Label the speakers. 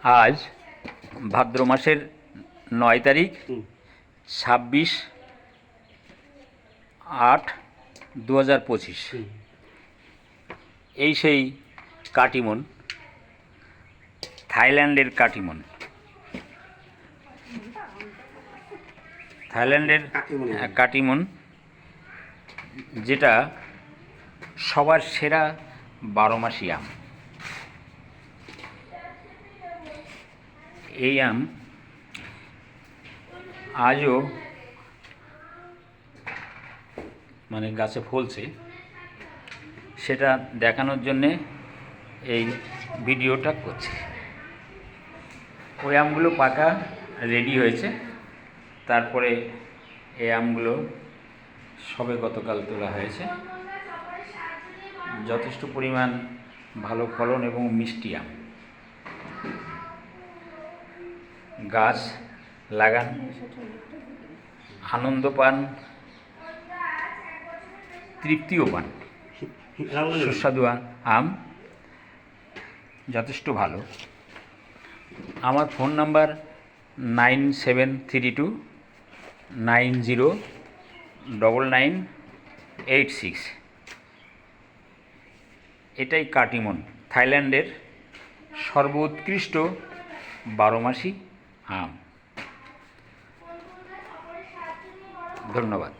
Speaker 1: আজ ভাদ্র মাসের 9 তারিখ 26/8/2025। এই সেই কাটিমন, থাইল্যান্ডের কাটিমন, কাটিমন, যেটা সবার সেরা 12 মাসি আম। এই আম আজও গাছে ফলছে, সেটা দেখানোর জন্যে এই ভিডিওটা করছি। ওই আমগুলো পাকা রেডি হয়েছে, তারপরে এই আমগুলো সবে গতকাল তোলা হয়েছে। যথেষ্ট পরিমাণ ভালো ফলন এবং মিষ্টি আম। গাছ লাগান, আনন্দ পান, তৃপ্তিও পান। সুস্বাদু আম যথেষ্ট ভালো। আমার ফোন নাম্বার 9732909986। এটাই কাটিমন, থাইল্যান্ডের সর্বোৎকৃষ্ট 12 মাসি আম। ধন্যবাদ।